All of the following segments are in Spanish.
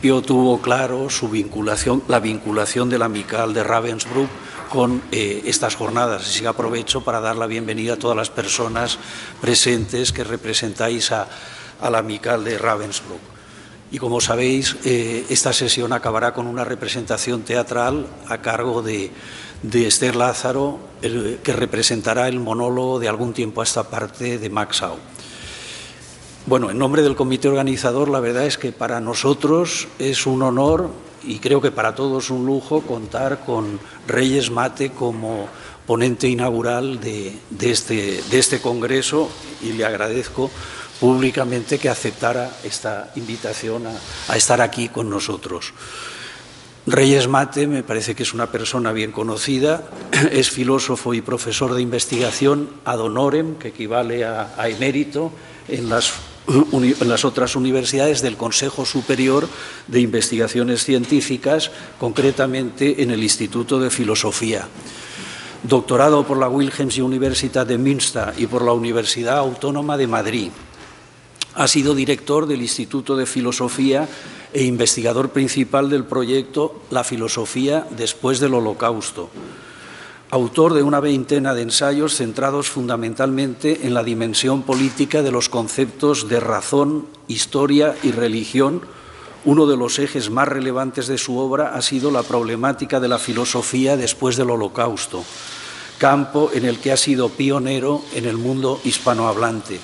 tuvo claro su vinculación, la vinculación del Amical de Ravensbrück con estas jornadas. Así que aprovecho para dar la bienvenida a todas las personas presentes que representáis al Amical de Ravensbrück. Y como sabéis, esta sesión acabará con una representación teatral a cargo de Esther Lázaro, que representará el monólogo de Algún tiempo a esta parte de Max Au. Bueno, en nombre del comité organizador, la verdad es que para nosotros es un honor y creo que para todos un lujo contar con Reyes Mate como ponente inaugural de este congreso, y le agradezco públicamente que aceptara esta invitación a estar aquí con nosotros. Reyes Mate me parece que es una persona bien conocida, es filósofo y profesor de investigación ad honorem, que equivale a emérito en las otras universidades del Consejo Superior de Investigaciones Científicas, concretamente en el Instituto de Filosofía. Doctorado por la Wilhelms Universität de Münster y por la Universidad Autónoma de Madrid. Ha sido director del Instituto de Filosofía e investigador principal del proyecto La filosofía después del Holocausto. Autor de una veintena de ensayos centrados fundamentalmente en la dimensión política de los conceptos de razón, historia y religión. Uno de los ejes más relevantes de su obra ha sido la problemática de la filosofía después del Holocausto, campo en el que ha sido pionero en el mundo hispanohablante.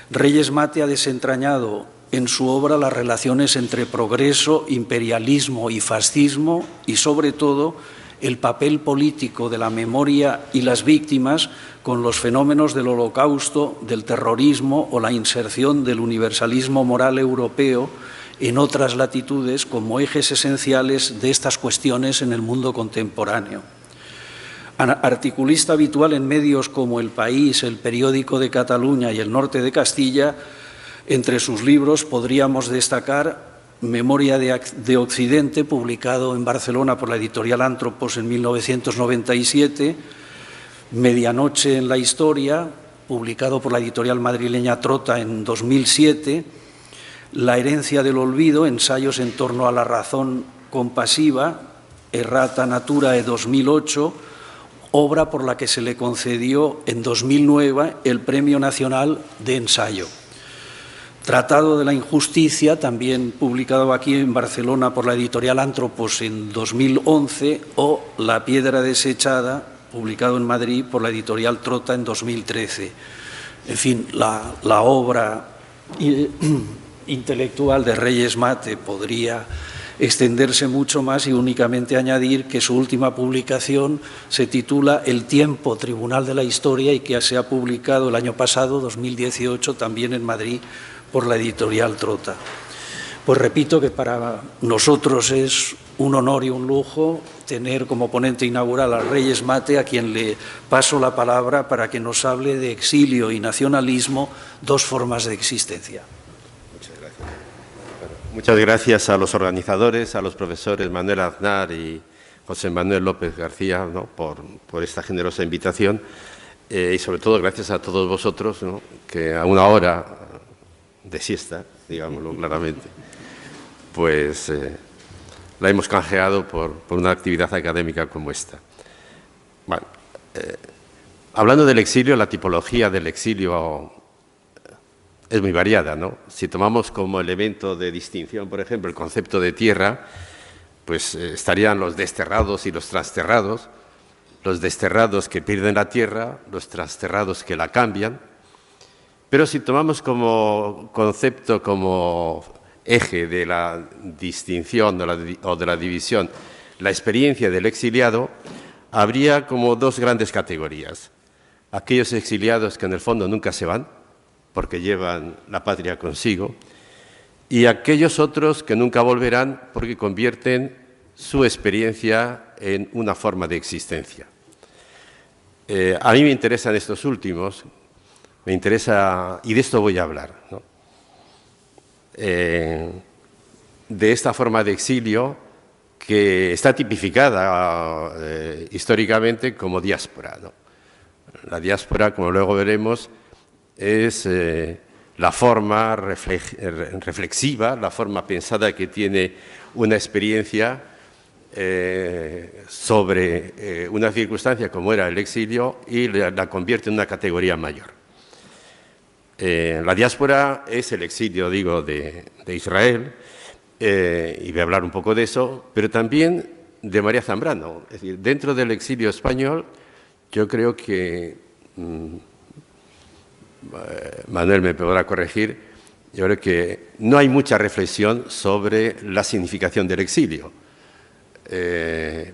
Reyes Mate ha desentrañado en su obra las relaciones entre progreso, imperialismo y fascismo y, sobre todo, el papel político de la memoria y las víctimas con los fenómenos del Holocausto, del terrorismo o la inserción del universalismo moral europeo en otras latitudes como ejes esenciales de estas cuestiones en el mundo contemporáneo. Articulista habitual en medios como El País, El Periódico de Cataluña y El Norte de Castilla, entre sus libros podríamos destacar Memoria de Occidente, publicado en Barcelona por la editorial Antropos en 1997, Medianoche en la Historia, publicado por la editorial madrileña Trota en 2007, La herencia del olvido, ensayos en torno a la razón compasiva, Errata Naturae 2008, obra por la que se le concedió en 2009 el Premio Nacional de Ensayo. Tratado de la injusticia, también publicado aquí en Barcelona por la editorial Antropos en 2011, o La piedra desechada, publicado en Madrid por la editorial Trota en 2013. En fin, la obra intelectual de Reyes Mate podría extenderse mucho más y únicamente añadir que su última publicación se titula El tiempo, Tribunal de la Historia, y que se ha publicado el año pasado, 2018, también en Madrid, por la editorial Trota. Pues repito que para nosotros es un honor y un lujo tener como ponente inaugural a Reyes Mate, a quien le paso la palabra para que nos hable de exilio y nacionalismo, dos formas de existencia. Muchas gracias. Muchas gracias a los organizadores, a los profesores Manuel Aznar y José Manuel López García, ¿no?, por esta generosa invitación, y sobre todo gracias a todos vosotros, ¿no?, que a una hora de siesta, digámoslo claramente, pues la hemos canjeado por una actividad académica como esta. Bueno, hablando del exilio, la tipología del exilio es muy variada, ¿no? Si tomamos como elemento de distinción, por ejemplo, el concepto de tierra, pues estarían los desterrados y los trasterrados. Los desterrados que pierden la tierra, los trasterrados que la cambian. Pero si tomamos como concepto, como eje de la distinción o de la división, la experiencia del exiliado, habría como dos grandes categorías. Aquellos exiliados que en el fondo nunca se van, porque llevan la patria consigo, y aquellos otros que nunca volverán porque convierten su experiencia en una forma de existencia. A mí me interesan estos últimos. Me interesa, y de esto voy a hablar, ¿no?, de esta forma de exilio que está tipificada históricamente como diáspora, ¿no? La diáspora, como luego veremos, es la forma reflexiva, la forma pensada que tiene una experiencia sobre una circunstancia como era el exilio y la convierte en una categoría mayor. La diáspora es el exilio, digo, de Israel, y voy a hablar un poco de eso, pero también de María Zambrano. Es decir, dentro del exilio español, yo creo que, Manuel me podrá corregir, yo creo que no hay mucha reflexión sobre la significación del exilio.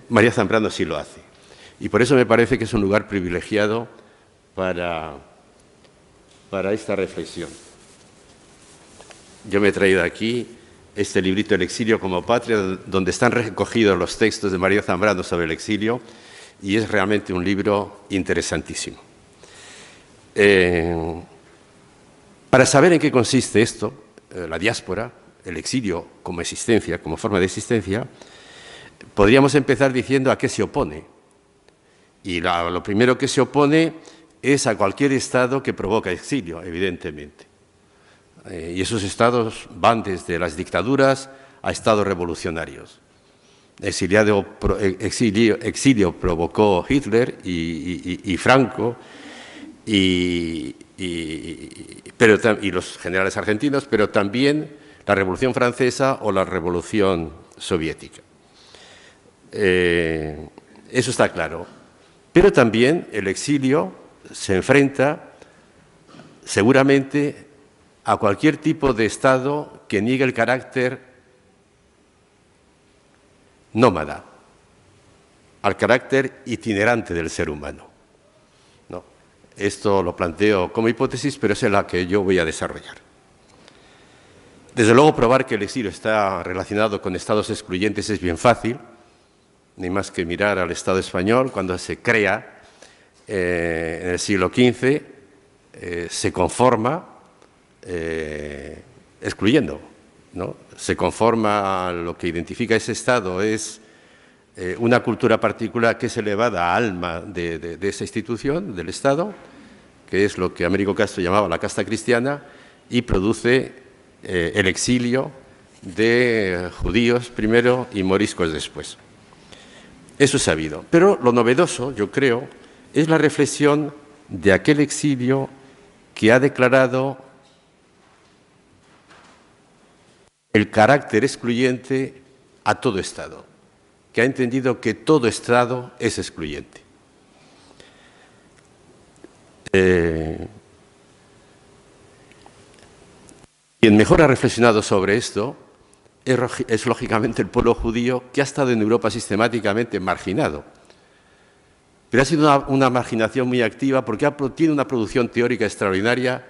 María Zambrano sí lo hace. Y por eso me parece que es un lugar privilegiado para esta reflexión. Yo me he traído aquí este librito El exilio como patria, donde están recogidos los textos de María Zambrano sobre el exilio, y es realmente un libro interesantísimo. Para saber en qué consiste esto, la diáspora, el exilio como existencia, como forma de existencia, podríamos empezar diciendo a qué se opone. Y lo primero que se opone es a cualquier Estado que provoca exilio, evidentemente. Y esos estados van desde las dictaduras a estados revolucionarios. Exilio provocó Hitler y Franco y los generales argentinos, pero también la Revolución Francesa o la Revolución Soviética. Eso está claro. Pero también el exilio se enfrenta seguramente a cualquier tipo de Estado que niegue el carácter nómada, al carácter itinerante del ser humano. ¿No? Esto lo planteo como hipótesis, pero es la que yo voy a desarrollar. Desde luego, probar que el exilio está relacionado con estados excluyentes es bien fácil, ni más que mirar al Estado español cuando se crea en el siglo XV, se conforma excluyendo, ¿no? Se conforma, lo que identifica ese Estado es una cultura particular que es elevada a alma de esa institución, del Estado, que es lo que Américo Castro llamaba la casta cristiana, y produce el exilio de judíos primero y moriscos después. Eso es sabido. Pero lo novedoso, yo creo, es la reflexión de aquel exilio que ha declarado el carácter excluyente a todo Estado, que ha entendido que todo Estado es excluyente. Quien mejor ha reflexionado sobre esto es lógicamente el pueblo judío, que ha estado en Europa sistemáticamente marginado. Pero ha sido una marginación muy activa porque tiene una producción teórica extraordinaria.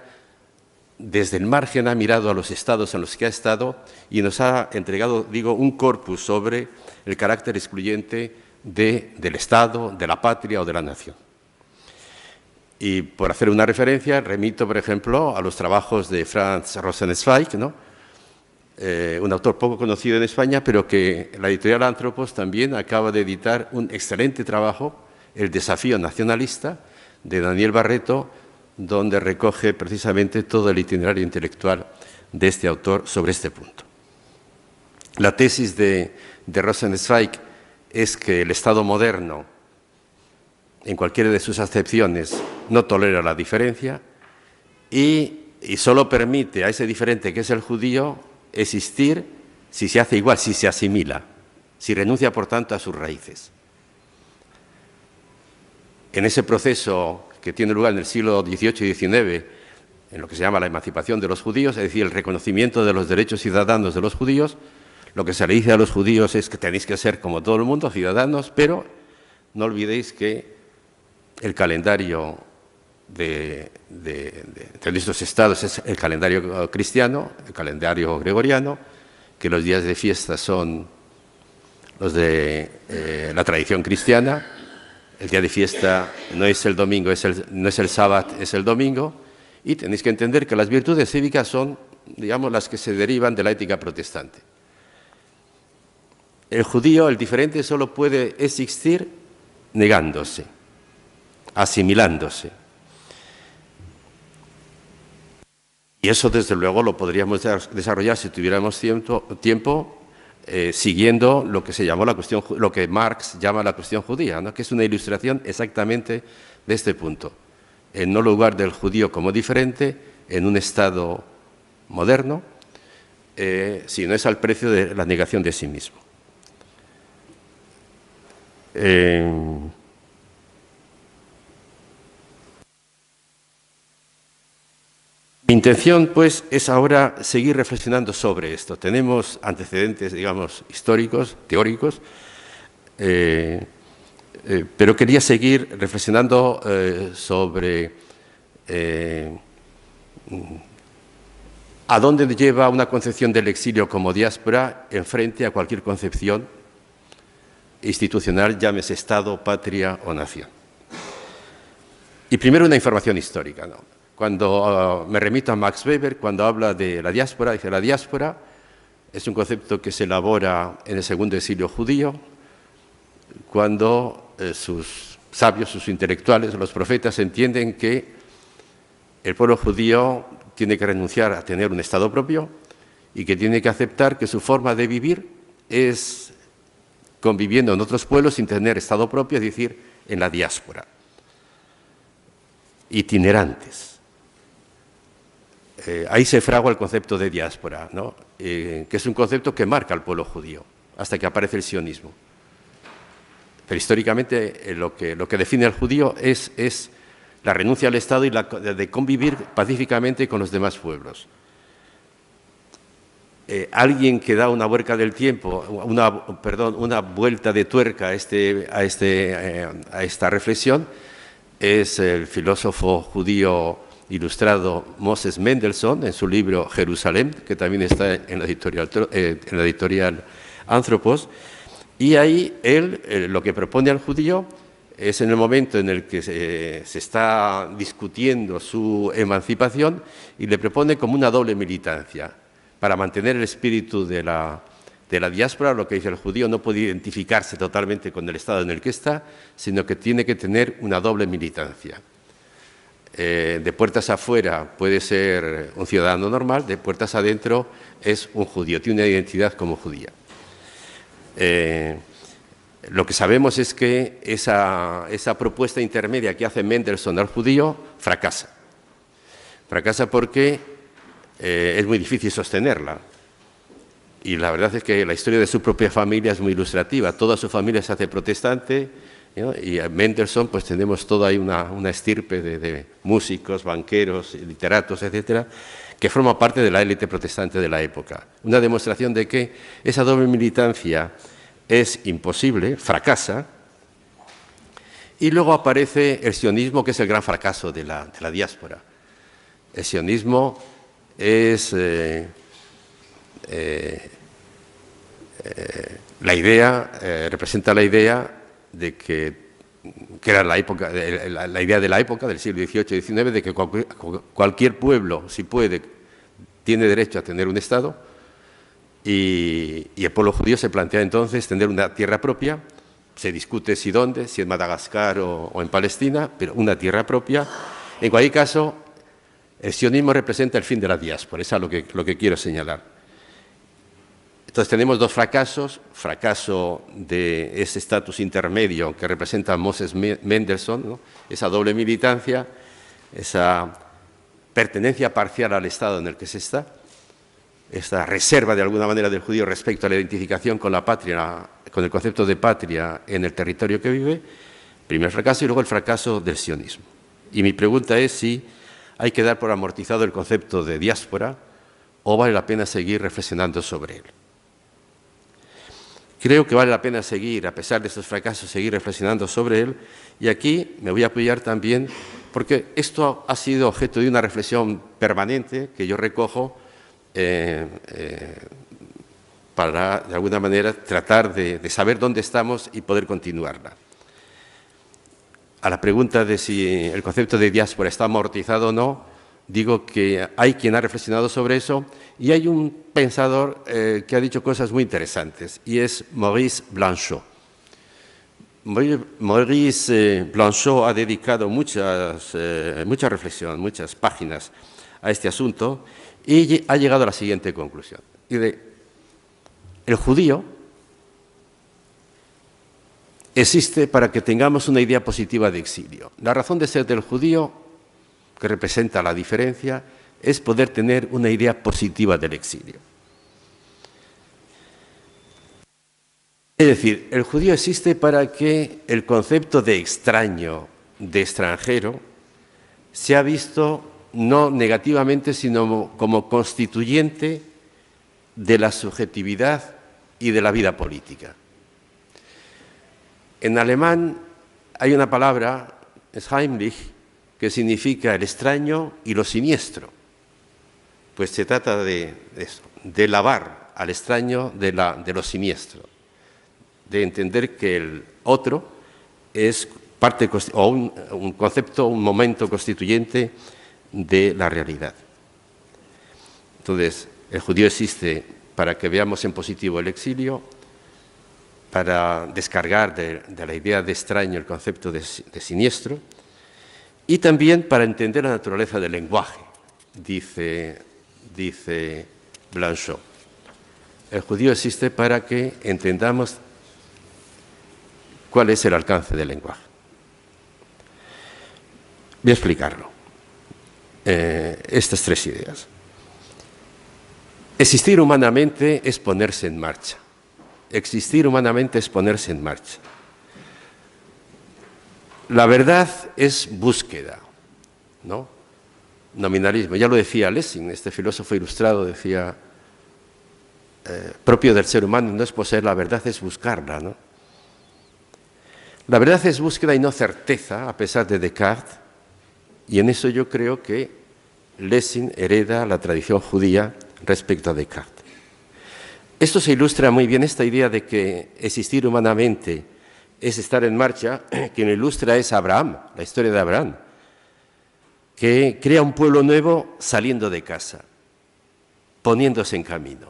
Desde el margen ha mirado a los estados en los que ha estado y nos ha entregado, digo, un corpus sobre el carácter excluyente del Estado, de la patria o de la nación. Y por hacer una referencia, remito, por ejemplo, a los trabajos de Franz Rosenzweig, ¿no? Un autor poco conocido en España, pero que la editorial Anthropos también acaba de editar un excelente trabajo, El desafío nacionalista, de Daniel Barreto, donde recoge precisamente todo el itinerario intelectual de este autor sobre este punto. La tesis de Rosenzweig es que el Estado moderno, en cualquiera de sus acepciones, no tolera la diferencia y solo permite a ese diferente que es el judío existir si se hace igual, si se asimila, si renuncia, por tanto, a sus raíces. En ese proceso que tiene lugar en el siglo XVIII y XIX, en lo que se llama la emancipación de los judíos, es decir, el reconocimiento de los derechos ciudadanos de los judíos, lo que se le dice a los judíos es que tenéis que ser como todo el mundo, ciudadanos, pero no olvidéis que el calendario de estos estados es el calendario cristiano, el calendario gregoriano, que los días de fiesta son los de la tradición cristiana. El día de fiesta no es el domingo, no es el sábado, es el domingo, y tenéis que entender que las virtudes cívicas son, digamos, las que se derivan de la ética protestante. El judío, el diferente, solo puede existir negándose, asimilándose. Y eso, desde luego, lo podríamos desarrollar si tuviéramos tiempo siguiendo lo que se llamó lo que Marx llama la cuestión judía, ¿no? Que es una ilustración exactamente de este punto. El no lugar del judío como diferente en un Estado moderno, sino es al precio de la negación de sí mismo. Mi intención, pues, es ahora seguir reflexionando sobre esto. Tenemos antecedentes, digamos, históricos, teóricos, pero quería seguir reflexionando sobre a dónde lleva una concepción del exilio como diáspora en frente a cualquier concepción institucional, llámese Estado, patria o nación. Y primero una información histórica, ¿no? Cuando me remito a Max Weber, cuando habla de la diáspora, dice la diáspora es un concepto que se elabora en el segundo exilio judío, cuando sus sabios, sus intelectuales, los profetas entienden que el pueblo judío tiene que renunciar a tener un Estado propio y que tiene que aceptar que su forma de vivir es conviviendo en otros pueblos sin tener Estado propio, es decir, en la diáspora. Itinerantes. Ahí se fragua el concepto de diáspora, ¿no? Que es un concepto que marca al pueblo judío, hasta que aparece el sionismo. Pero históricamente lo que define al judío es la renuncia al Estado y de convivir pacíficamente con los demás pueblos. Alguien que da una vuelta del tiempo, una vuelta de tuerca a esta reflexión es el filósofo judío ilustrado Moses Mendelssohn en su libro Jerusalén, que también está en la editorial Anthropos, y ahí él lo que propone al judío es en el momento en el que se está discutiendo su emancipación y le propone como una doble militancia. Para mantener el espíritu de la diáspora, lo que dice el judío no puede identificarse totalmente con el Estado en el que está, sino que tiene que tener una doble militancia. De puertas afuera puede ser un ciudadano normal, de puertas adentro es un judío, tiene una identidad como judía. Lo que sabemos es que esa propuesta intermedia que hace Mendelssohn al judío fracasa. Fracasa porque es muy difícil sostenerla. Y la verdad es que la historia de su propia familia es muy ilustrativa. Toda su familia se hace protestante, ¿no? Y a Mendelssohn pues tenemos toda ahí una estirpe de músicos, banqueros, literatos, etcétera, que forma parte de la élite protestante de la época. Una demostración de que esa doble militancia es imposible, fracasa, y luego aparece el sionismo, que es el gran fracaso de la diáspora. El sionismo es la idea, representa la idea de que era la idea de la época, del siglo XVIII y XIX, de que cualquier pueblo, si puede, tiene derecho a tener un Estado, y el pueblo judío se plantea entonces tener una tierra propia. Se discute si dónde, si en Madagascar o en Palestina, pero una tierra propia. En cualquier caso, el sionismo representa el fin de la diáspora, eso es lo que quiero señalar. Entonces tenemos dos fracasos: fracaso de ese estatus intermedio que representa Moses Mendelssohn, ¿no? Esa doble militancia, esa pertenencia parcial al Estado en el que se está, esta reserva de alguna manera del judío respecto a la identificación con la patria, con el concepto de patria en el territorio que vive. Primer fracaso, y luego el fracaso del sionismo. Y mi pregunta es si hay que dar por amortizado el concepto de diáspora o vale la pena seguir reflexionando sobre él. Creo que vale la pena seguir, a pesar de estos fracasos, seguir reflexionando sobre él, y aquí me voy a apoyar también, porque esto ha sido objeto de una reflexión permanente que yo recojo para, de alguna manera, tratar de saber dónde estamos y poder continuarla. A la pregunta de si el concepto de diáspora está amortizado o no, digo que hay quien ha reflexionado sobre eso, y hay un pensador que ha dicho cosas muy interesantes, y es Maurice Blanchot. Maurice Blanchot ha dedicado mucha reflexión, muchas páginas a este asunto y ha llegado a la siguiente conclusión. El judío existe para que tengamos una idea positiva de exilio. La razón de ser del judío, que representa la diferencia, es poder tener una idea positiva del exilio. Es decir, el judío existe para que el concepto de extraño, de extranjero, sea visto no negativamente, sino como constituyente de la subjetividad y de la vida política. En alemán hay una palabra, es heimlich, que significa el extraño y lo siniestro. Pues se trata de eso, de lavar al extraño de lo siniestro, de entender que el otro es parte o un concepto, un momento constituyente de la realidad. Entonces, el judío existe para que veamos en positivo el exilio, para descargar de la idea de extraño el concepto de siniestro, y también para entender la naturaleza del lenguaje, dice Blanchot. El judío existe para que entendamos cuál es el alcance del lenguaje. Voy a explicarlo. Estas tres ideas. Existir humanamente es ponerse en marcha. Existir humanamente es ponerse en marcha. La verdad es búsqueda, ¿no? Nominalismo. Ya lo decía Lessing, este filósofo ilustrado, decía, propio del ser humano no es poseer la verdad, es buscarla, ¿no? La verdad es búsqueda y no certeza, a pesar de Descartes, y en eso yo creo que Lessing hereda la tradición judía respecto a Descartes. Esto se ilustra muy bien, esta idea de que existir humanamente es estar en marcha. Quien lo ilustra es Abraham, la historia de Abraham, que crea un pueblo nuevo saliendo de casa, poniéndose en camino.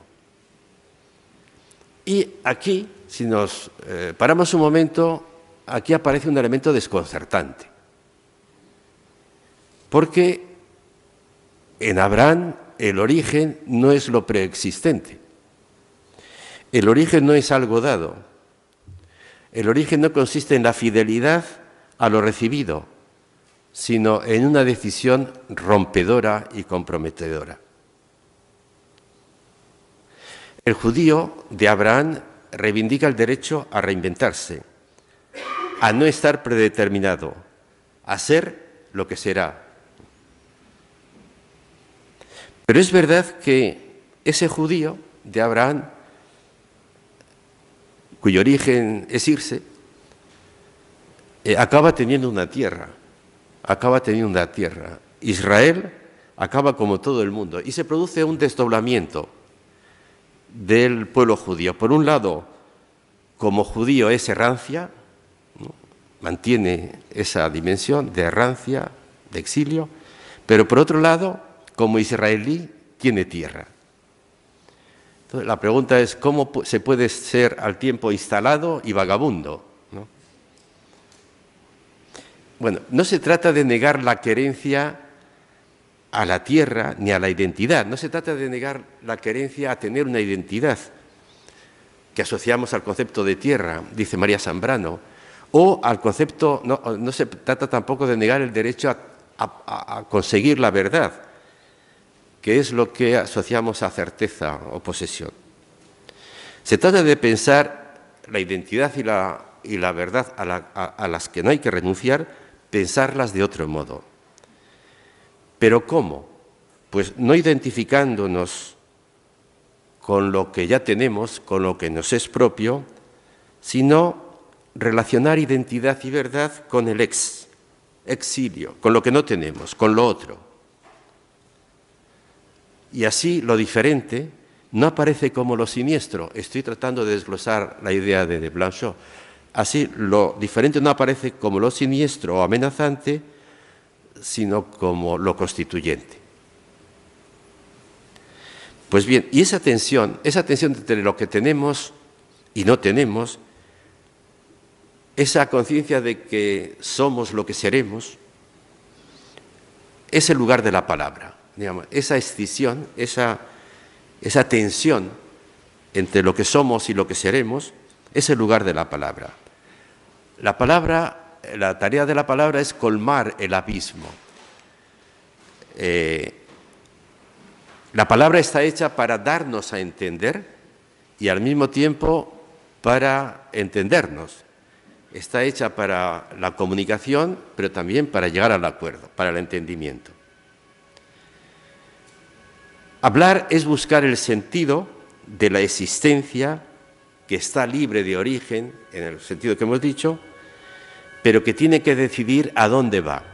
Y aquí, si nos paramos un momento, aquí aparece un elemento desconcertante, porque en Abraham el origen no es lo preexistente, el origen no es algo dado, el origen no consiste en la fidelidad a lo recibido, sino en una decisión rompedora y comprometedora. El judío de Abraham reivindica el derecho a reinventarse, a no estar predeterminado, a ser lo que será. Pero es verdad que ese judío de Abraham, cuyo origen es irse, acaba teniendo una tierra, Israel acaba como todo el mundo y se produce un desdoblamiento del pueblo judío. Por un lado, como judío es errancia, ¿no? Mantiene esa dimensión de errancia, de exilio, pero por otro lado, como israelí, tiene tierra. Entonces, la pregunta es, ¿cómo se puede ser al tiempo instalado y vagabundo, ¿no? Bueno, no se trata de negar la querencia a la tierra ni a la identidad, no se trata de negar la querencia a tener una identidad que asociamos al concepto de tierra, dice María Zambrano, o al concepto, no se trata tampoco de negar el derecho a conseguir la verdad, que es lo que asociamos a certeza o posesión. Se trata de pensar la identidad y la verdad a las que no hay que renunciar, pensarlas de otro modo. ¿Pero cómo? Pues no identificándonos con lo que ya tenemos, con lo que nos es propio, sino relacionar identidad y verdad con el exilio, con lo que no tenemos, con lo otro. Y así lo diferente no aparece como lo siniestro. Estoy tratando de desglosar la idea de Blanchot. Así lo diferente no aparece como lo siniestro o amenazante, sino como lo constituyente. Pues bien, y esa tensión entre lo que tenemos y no tenemos, esa conciencia de que somos lo que seremos, es el lugar de la palabra, digamos, esa escisión, esa tensión entre lo que somos y lo que seremos, es el lugar de la palabra. La tarea de la palabra es colmar el abismo. La palabra está hecha para darnos a entender y al mismo tiempo para entendernos. Está hecha para la comunicación, pero también para llegar al acuerdo, para el entendimiento. Hablar es buscar el sentido de la existencia que está libre de origen, en el sentido que hemos dicho, pero que tiene que decidir a dónde va.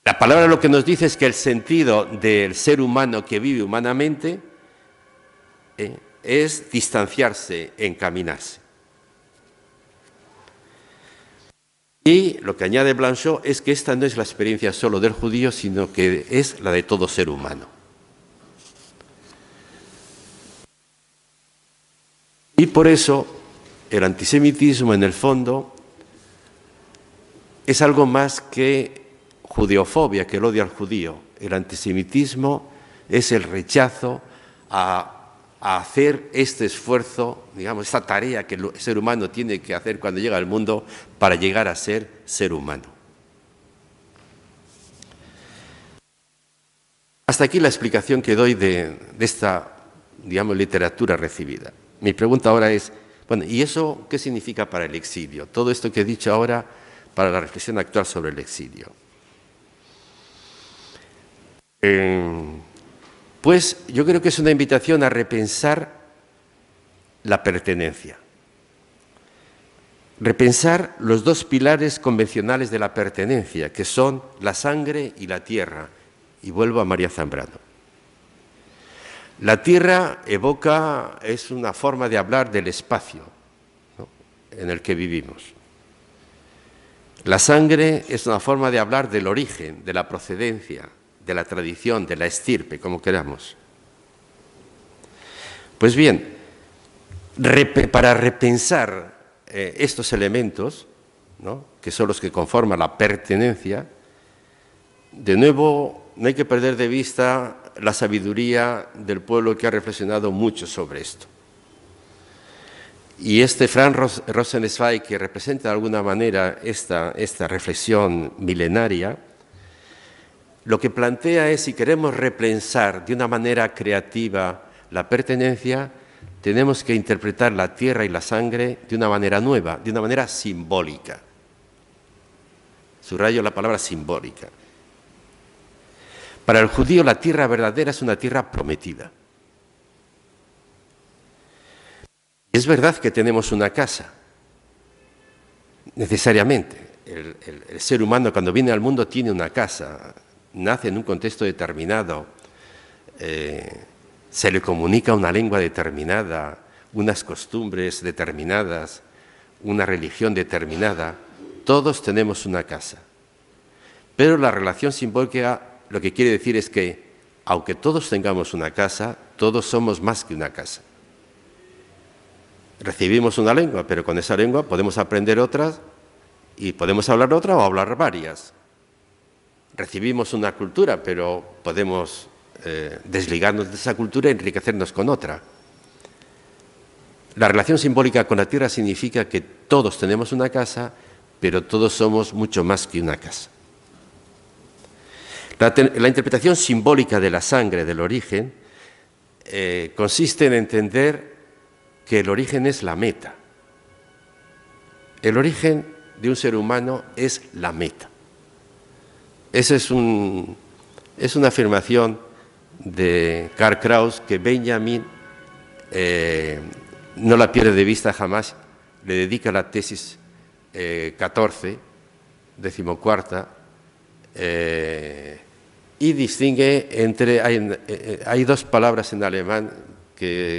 La palabra lo que nos dice es que el sentido del ser humano que vive humanamente es distanciarse, encaminarse. Y lo que añade Blanchot es que esta no es la experiencia solo del judío, sino que es la de todo ser humano. Y por eso el antisemitismo, en el fondo, es algo más que judeofobia, que el odio al judío. El antisemitismo es el rechazo a hacer este esfuerzo, digamos, esta tarea que el ser humano tiene que hacer cuando llega al mundo para llegar a ser ser humano. Hasta aquí la explicación que doy de esta, digamos, literatura recibida. Mi pregunta ahora es, bueno, ¿y eso qué significa para el exilio? Todo esto que he dicho ahora para la reflexión actual sobre el exilio. Pues yo creo que es una invitación a repensar la pertenencia. Repensar los dos pilares convencionales de la pertenencia, que son la sangre y la tierra. Y vuelvo a María Zambrano. La tierra es una forma de hablar del espacio, ¿no?, en el que vivimos. La sangre es una forma de hablar del origen, de la procedencia, de la tradición, de la estirpe, como queramos. Pues bien, para repensar estos elementos, ¿no?, que son los que conforman la pertenencia, de nuevo no hay que perder de vista la sabiduría del pueblo que ha reflexionado mucho sobre esto. Y Franz Rosenzweig, que representa de alguna manera esta reflexión milenaria, lo que plantea es, si queremos repensar de una manera creativa la pertenencia, tenemos que interpretar la tierra y la sangre de una manera nueva, de una manera simbólica. Subrayo la palabra simbólica. Para el judío la tierra verdadera es una tierra prometida. Es verdad que tenemos una casa, necesariamente. El ser humano cuando viene al mundo tiene una casa, nace en un contexto determinado, se le comunica una lengua determinada, unas costumbres determinadas, una religión determinada. Todos tenemos una casa. Pero la relación simbólica lo que quiere decir es que, aunque todos tengamos una casa, todos somos más que una casa. Recibimos una lengua, pero con esa lengua podemos aprender otras y podemos hablar otra o hablar varias. Recibimos una cultura, pero podemos desligarnos de esa cultura y enriquecernos con otra. La relación simbólica con la tierra significa que todos tenemos una casa, pero todos somos mucho más que una casa. La interpretación simbólica de la sangre, del origen, consiste en entender que el origen es la meta. El origen de un ser humano es la meta. Esa es una afirmación de Karl Kraus que Benjamin no la pierde de vista jamás, le dedica la tesis 14, 14, y distingue entre, hay dos palabras en alemán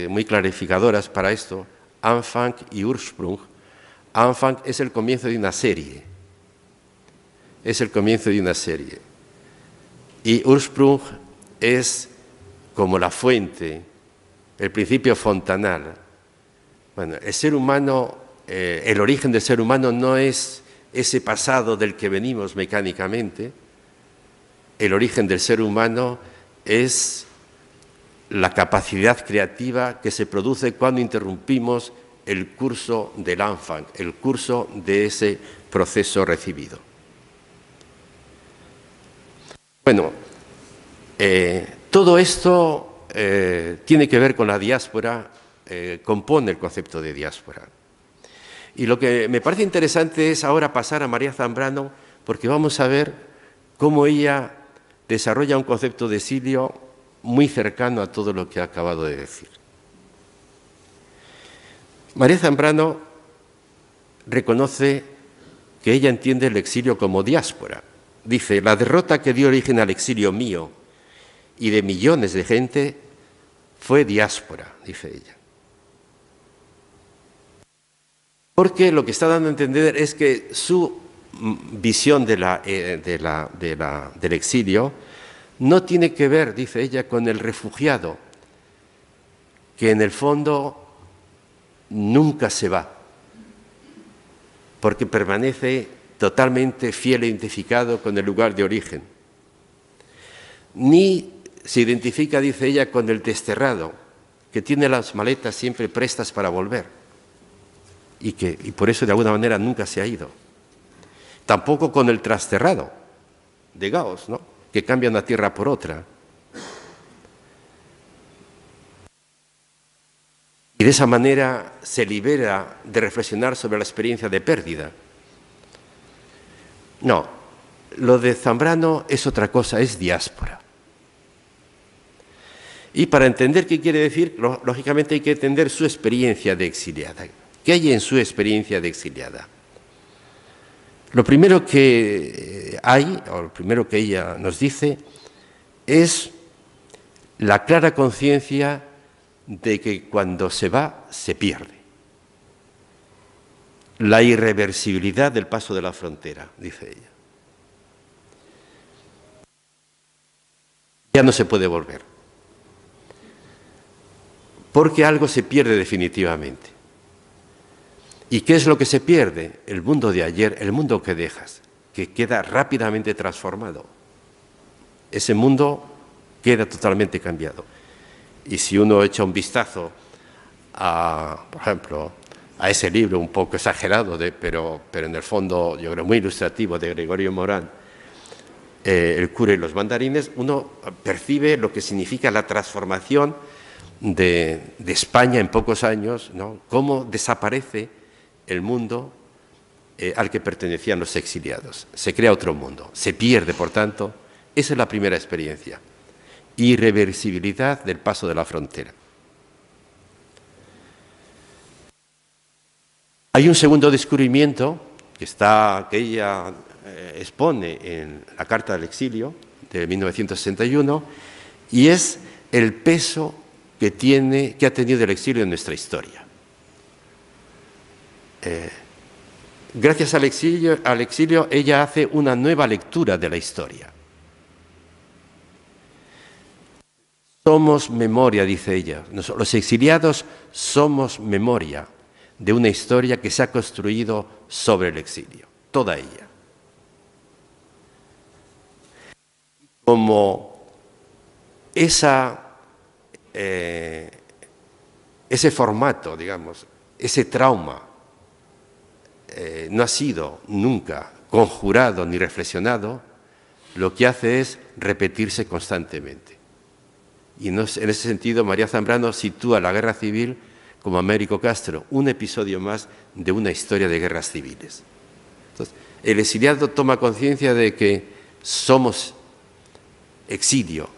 muy clarificadoras para esto, Anfang y Ursprung. Anfang es el comienzo de una serie, y Ursprung es como la fuente, el principio fontanal. Bueno, el ser humano, el origen del ser humano no es ese pasado del que venimos mecánicamente, el origen del ser humano es la capacidad creativa que se produce cuando interrumpimos el curso del Anfang, el curso de ese proceso recibido. Bueno, todo esto tiene que ver con la diáspora, compone el concepto de diáspora. Y lo que me parece interesante es ahora pasar a María Zambrano, porque vamos a ver cómo ella desarrolla un concepto de exilio muy cercano a todo lo que ha acabado de decir. María Zambrano reconoce que ella entiende el exilio como diáspora. Dice, la derrota que dio origen al exilio mío y de millones de gente fue diáspora, dice ella. Porque lo que está dando a entender es que su visión del exilio no tiene que ver, dice ella, con el refugiado, que en el fondo nunca se va, porque permanece totalmente fiel e identificado con el lugar de origen. Ni se identifica, dice ella, con el desterrado, que tiene las maletas siempre prestas para volver y por eso de alguna manera nunca se ha ido. Tampoco con el trasterrado de Gauss, ¿no?, que cambia una tierra por otra. Y de esa manera se libera de reflexionar sobre la experiencia de pérdida. No, lo de Zambrano es otra cosa, es diáspora. Y para entender qué quiere decir, lógicamente hay que entender su experiencia de exiliada. ¿Qué hay en su experiencia de exiliada? Lo primero que hay, o lo primero que ella nos dice, es la clara conciencia de que cuando se va, se pierde. La irreversibilidad del paso de la frontera, dice ella. Ya no se puede volver, porque algo se pierde definitivamente. ¿Y qué es lo que se pierde? El mundo de ayer, el mundo que dejas, que queda rápidamente transformado. Ese mundo queda totalmente cambiado. Y si uno echa un vistazo por ejemplo, a ese libro un poco exagerado, pero en el fondo yo creo muy ilustrativo, de Gregorio Morán, El cura y los mandarines, uno percibe lo que significa la transformación de España en pocos años, ¿no?, cómo desaparece el mundo al que pertenecían los exiliados. Se crea otro mundo, se pierde, por tanto. Esa es la primera experiencia. Irreversibilidad del paso de la frontera. Hay un segundo descubrimiento que ella expone en la Carta del Exilio de 1961, y es el peso que ha tenido el exilio en nuestra historia. Gracias al exilio, ella hace una nueva lectura de la historia. Somos memoria, dice ella. Los exiliados somos memoria de una historia que se ha construido sobre el exilio, toda ella. Como ese formato, digamos, ese trauma, no ha sido nunca conjurado ni reflexionado, lo que hace es repetirse constantemente. Y en ese sentido, María Zambrano sitúa la guerra civil como Américo Castro, un episodio más de una historia de guerras civiles. Entonces, el exiliado toma conciencia de que somos exilio.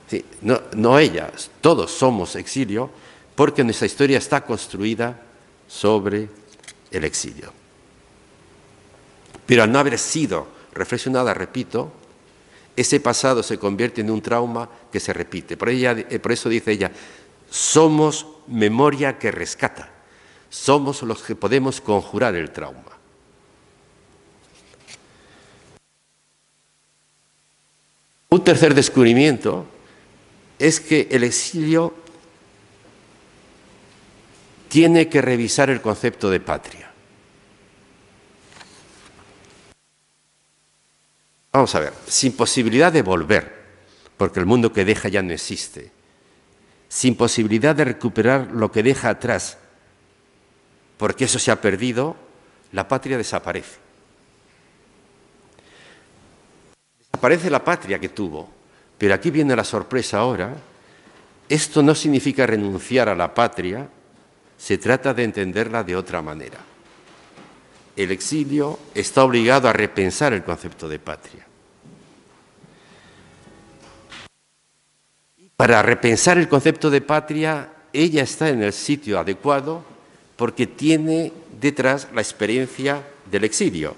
Sí, no ella, todos somos exilio, porque nuestra historia está construida sobre el exilio. Pero al no haber sido reflexionada, repito, ese pasado se convierte en un trauma que se repite. Por eso dice ella, somos memoria que rescata, somos los que podemos conjurar el trauma. Un tercer descubrimiento es que el exilio tiene que revisar el concepto de patria. vamos a ver, sin posibilidad de volver, porque el mundo que deja ya no existe, sin posibilidad de recuperar lo que deja atrás, porque eso se ha perdido, la patria desaparece. Desaparece la patria que tuvo, pero aquí viene la sorpresa ahora. Esto no significa renunciar a la patria, se trata de entenderla de otra manera. El exilio está obligado a repensar el concepto de patria. Para repensar el concepto de patria, ella está en el sitio adecuado porque tiene detrás la experiencia del exilio.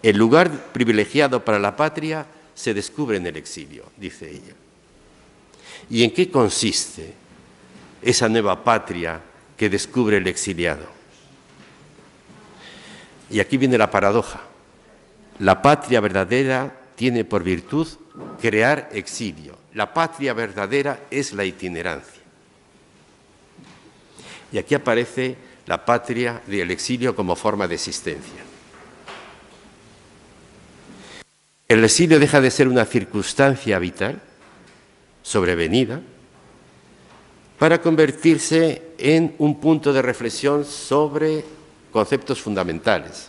El lugar privilegiado para la patria se descubre en el exilio, dice ella. ¿Y en qué consiste esa nueva patria que descubre el exiliado? Y aquí viene la paradoja. La patria verdadera tiene por virtud crear exilio. La patria verdadera es la itinerancia. Y aquí aparece la patria del exilio como forma de existencia. El exilio deja de ser una circunstancia vital, sobrevenida, para convertirse en un punto de reflexión sobre conceptos fundamentales.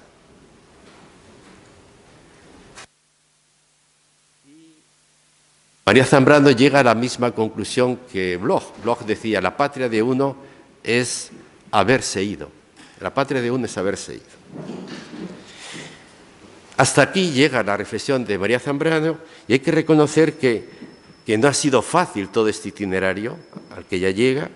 María Zambrano llega a la misma conclusión que Bloch. Bloch decía, la patria de uno es haberse ido. La patria de uno es haberse ido. Hasta aquí llega la reflexión de María Zambrano y hay que reconocer que no ha sido fácil todo este itinerario al que ella llega.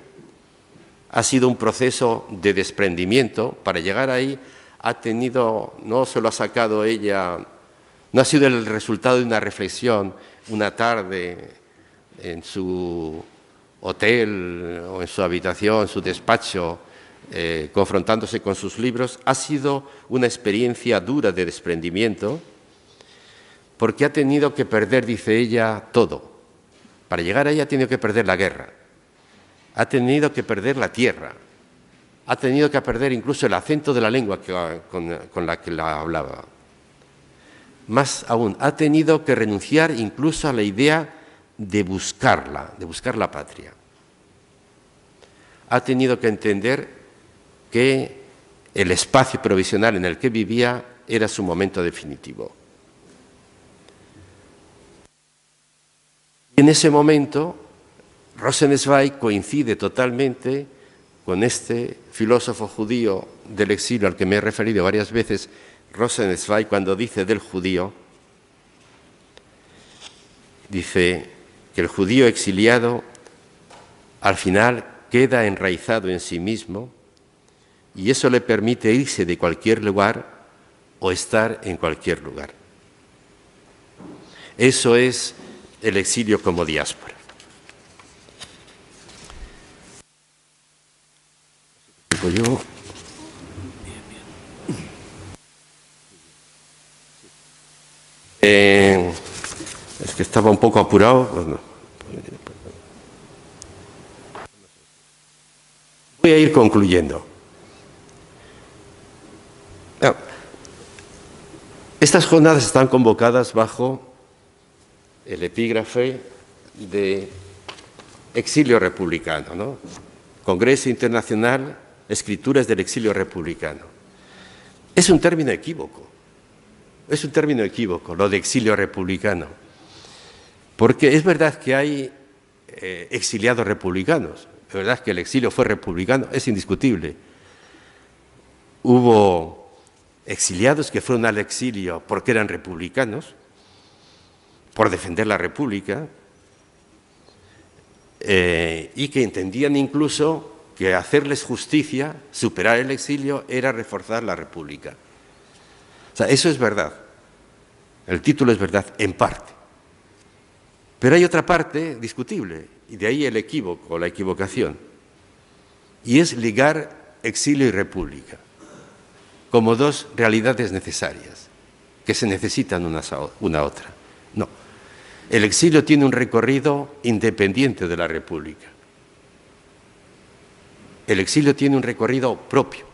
Ha sido un proceso de desprendimiento. Para llegar ahí ha tenido, no se lo ha sacado ella, no ha sido el resultado de una reflexión una tarde en su hotel o en su habitación, en su despacho, confrontándose con sus libros. Ha sido una experiencia dura de desprendimiento porque ha tenido que perder, dice ella, todo. Para llegar ahí ha tenido que perder la guerra, ha tenido que perder la tierra, ha tenido que perder incluso el acento de la lengua con la que la hablaba. Más aún, ha tenido que renunciar incluso a la idea de buscar la patria. Ha tenido que entender que el espacio provisional en el que vivía era su momento definitivo. En ese momento, Rosenzweig coincide totalmente con este filósofo judío del exilio al que me he referido varias veces. Rosenzweig, cuando dice del judío, dice que el judío exiliado al final queda enraizado en sí mismo y eso le permite irse de cualquier lugar o estar en cualquier lugar. Eso es el exilio como diáspora. Yo es que estaba un poco apurado. Voy a ir concluyendo. Estas jornadas están convocadas bajo el epígrafe de exilio republicano, ¿no? Congreso Internacional, Escrituras del Exilio Republicano. Es un término equívoco. Es un término equívoco, lo de exilio republicano, porque es verdad que hay exiliados republicanos, es verdad que el exilio fue republicano, es indiscutible. Hubo exiliados que fueron al exilio porque eran republicanos, por defender la república, y que entendían incluso que hacerles justicia, superar el exilio, era reforzar la república. O sea, eso es verdad. El título es verdad, en parte. Pero hay otra parte discutible, y de ahí el equívoco, la equivocación. Y es ligar exilio y república como dos realidades necesarias, que se necesitan una a otra. No. El exilio tiene un recorrido independiente de la república. El exilio tiene un recorrido propio.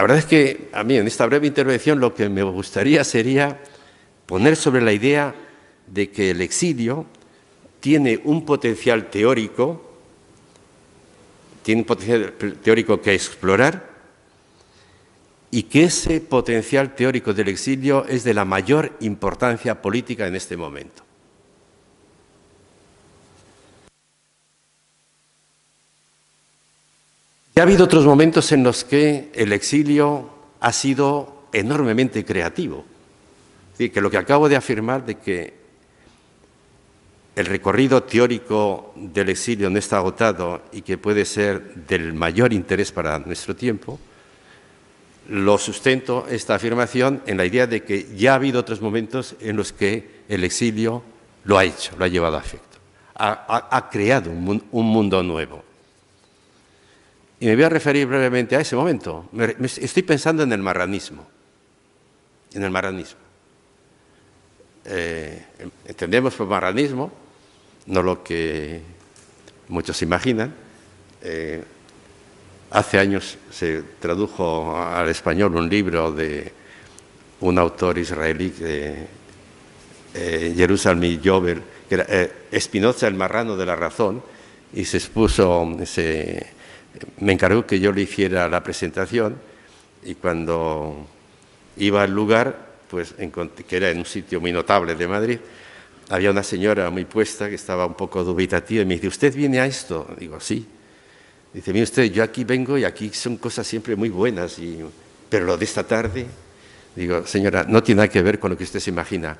verdad es que a mí en esta breve intervención lo que me gustaría sería poner sobre la idea de que el exilio tiene un potencial teórico, que explorar, y que ese potencial teórico del exilio es de la mayor importancia política en este momento. Ya ha habido otros momentos en los que el exilio ha sido enormemente creativo. Es decir, que lo que acabo de afirmar de que el recorrido teórico del exilio no está agotado y que puede ser del mayor interés para nuestro tiempo, lo sustento esta afirmación en la idea de que ya ha habido otros momentos en los que el exilio lo ha hecho, lo ha llevado a efecto. Ha creado un mundo nuevo. Y me voy a referir brevemente a ese momento. Estoy pensando en el marranismo. En el marranismo. Entendemos por marranismo, no lo que muchos imaginan. Hace años se tradujo al español un libro de un autor israelí, Jerusalem Jover, que era Spinoza, el marrano de la razón, y se expuso, me encargó que yo le hiciera la presentación, y cuando iba al lugar, pues que era en un sitio muy notable de Madrid, había una señora muy puesta que estaba un poco dubitativa y me dice, ¿usted viene a esto? Digo, sí. Dice, mire usted, yo aquí vengo y aquí son cosas siempre muy buenas, pero lo de esta tarde, digo, señora, no tiene nada que ver con lo que usted se imagina.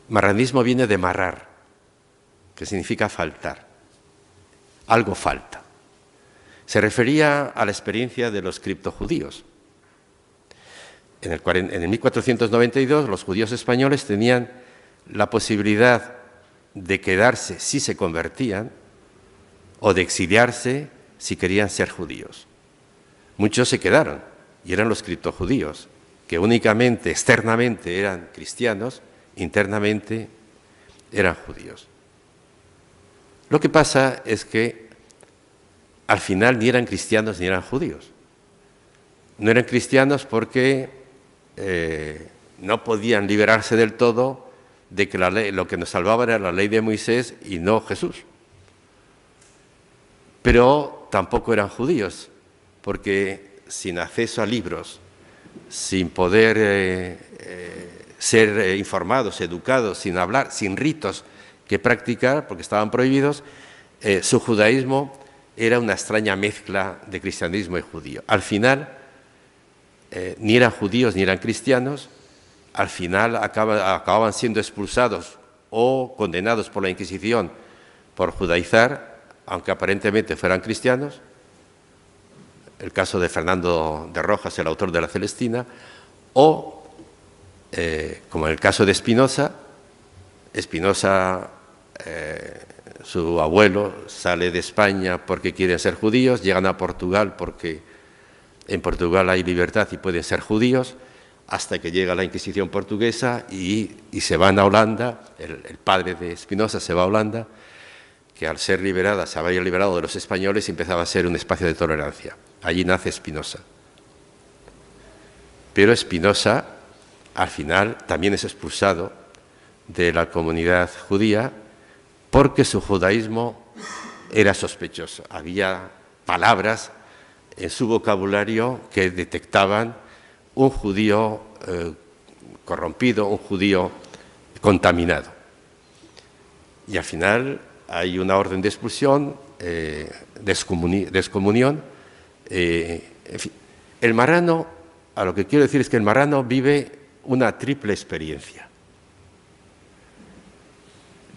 Marranismo viene de marrar, que significa faltar. Algo falta. Se refería a la experiencia de los criptojudíos. En el 1492 los judíos españoles tenían la posibilidad de quedarse si se convertían o de exiliarse si querían ser judíos. Muchos se quedaron y eran los criptojudíos, que únicamente, externamente eran cristianos, internamente eran judíos. Lo que pasa es que al final ni eran cristianos ni eran judíos. No eran cristianos porque no podían liberarse del todo de que la ley, lo que nos salvaba era la ley de Moisés y no Jesús. Pero tampoco eran judíos, porque sin acceso a libros, sin poder ser informados, educados, sin hablar, sin ritos que practicar, porque estaban prohibidos, su judaísmo era una extraña mezcla de cristianismo y judío. Al final, ni eran judíos ni eran cristianos, al final acababan siendo expulsados o condenados por la Inquisición por judaizar, aunque aparentemente fueran cristianos. El caso de Fernando de Rojas, el autor de la Celestina, o, como en el caso de Spinoza, su abuelo sale de España porque quieren ser judíos, llegan a Portugal porque en Portugal hay libertad y pueden ser judíos, hasta que llega la Inquisición portuguesa y se van a Holanda. El padre de Spinoza se va a Holanda, que al ser liberada, se había liberado de los españoles y empezaba a ser un espacio de tolerancia. Allí nace Spinoza. Pero Spinoza, al final, también es expulsado de la comunidad judía porque su judaísmo era sospechoso. Había palabras en su vocabulario que detectaban un judío corrompido, un judío contaminado. Y al final hay una orden de expulsión, de excomunión. En fin, el marrano, a lo que quiero decir es que el marrano vive una triple experiencia.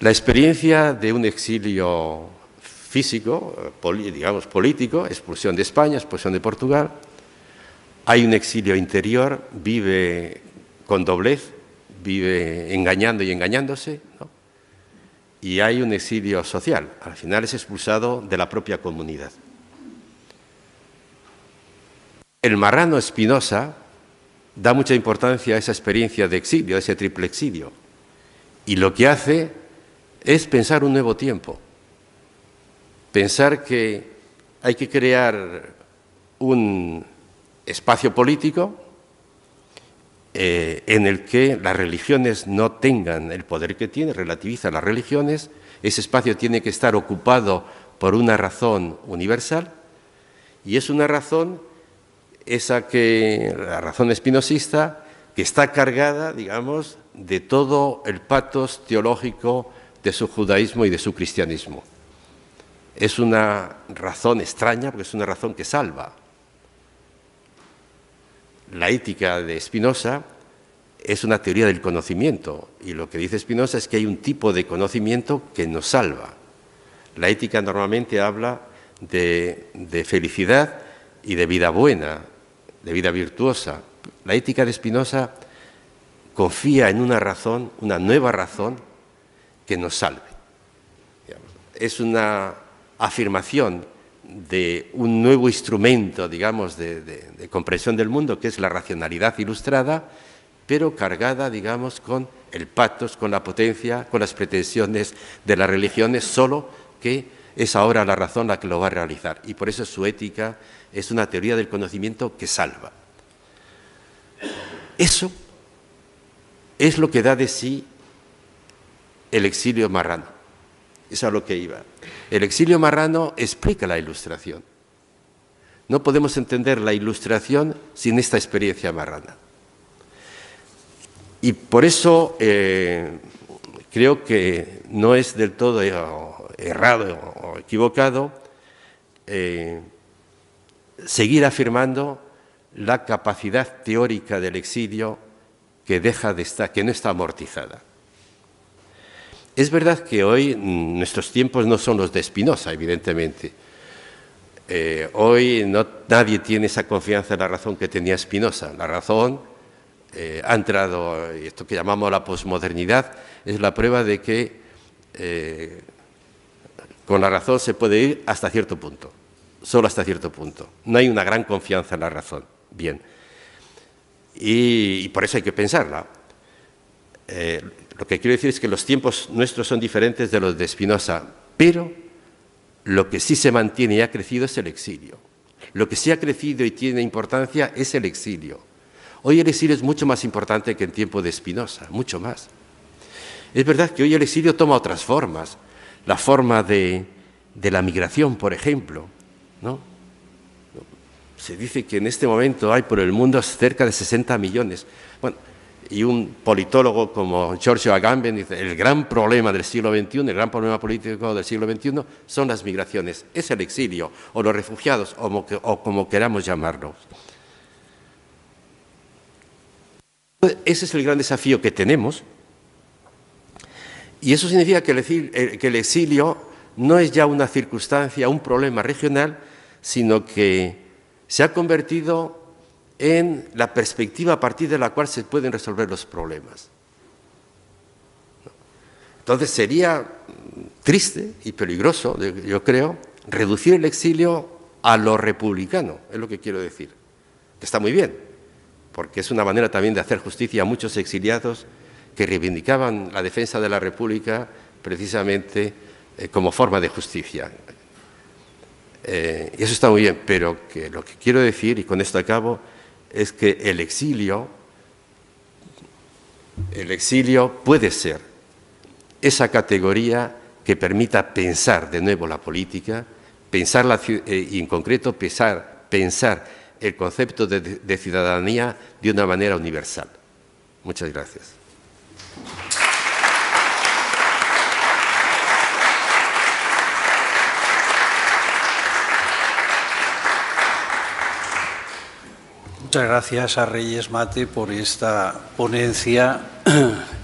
La experiencia de un exilio físico, digamos político, expulsión de España, expulsión de Portugal. Hay un exilio interior, vive con doblez, vive engañando y engañándose, ¿no? Y hay un exilio social, al final es expulsado de la propia comunidad. El marrano Spinoza da mucha importancia a esa experiencia de exilio, a ese triple exilio, y lo que hace es pensar un nuevo tiempo, pensar que hay que crear un espacio político en el que las religiones no tengan el poder que tienen, relativiza las religiones. Ese espacio tiene que estar ocupado por una razón universal, y es una razón, la razón espinosista, que está cargada, digamos, de todo el patos teológico de su judaísmo y de su cristianismo. Es una razón extraña, porque es una razón que salva. La ética de Spinoza es una teoría del conocimiento, y lo que dice Spinoza es que hay un tipo de conocimiento que nos salva. La ética normalmente habla de felicidad y de vida buena, de vida virtuosa. La ética de Spinoza confía en una razón, una nueva razón, que nos salve. Es una afirmación de un nuevo instrumento, digamos, de comprensión del mundo, que es la racionalidad ilustrada, pero cargada, digamos, con el patos, con la potencia, con las pretensiones de las religiones, solo que es ahora la razón la que lo va a realizar. Y por eso su ética es una teoría del conocimiento que salva. Eso es lo que da de sí el exilio marrano. Es a lo que iba. El exilio marrano explica la Ilustración. No podemos entender la Ilustración sin esta experiencia marrana. Y por eso creo que no es del todo errado o equivocado seguir afirmando la capacidad teórica del exilio que no está amortizada. Es verdad que hoy nuestros tiempos no son los de Spinoza, evidentemente. Hoy nadie tiene esa confianza en la razón que tenía Spinoza. La razón ha entrado, esto que llamamos la posmodernidad, es la prueba de que con la razón se puede ir hasta cierto punto, solo hasta cierto punto. No hay una gran confianza en la razón. Bien. Y por eso hay que pensarla. Lo que quiero decir es que los tiempos nuestros son diferentes de los de Spinoza, pero lo que sí se mantiene y ha crecido es el exilio. Lo que sí ha crecido y tiene importancia es el exilio. Hoy el exilio es mucho más importante que en tiempo de Spinoza, mucho más. Es verdad que hoy el exilio toma otras formas, la forma de la migración, por ejemplo, ¿no? Se dice que en este momento hay por el mundo cerca de 60 millones. Bueno, y un politólogo como Giorgio Agamben dice, el gran problema del siglo XXI, el gran problema político del siglo XXI son las migraciones, es el exilio, o los refugiados, o como queramos llamarlos. Ese es el gran desafío que tenemos, y eso significa que el exilio no es ya una circunstancia, un problema regional, sino que se ha convertido en la perspectiva a partir de la cual se pueden resolver los problemas. Entonces sería triste y peligroso, yo creo, reducir el exilio a lo republicano, es lo que quiero decir. Que está muy bien, porque es una manera también de hacer justicia a muchos exiliados que reivindicaban la defensa de la República precisamente como forma de justicia. Y eso está muy bien, pero que lo que quiero decir, y con esto acabo, es que el exilio puede ser esa categoría que permita pensar de nuevo la política, y en concreto pensar el concepto de ciudadanía de una manera universal. Muchas gracias. Muchas gracias a Reyes Mate por esta ponencia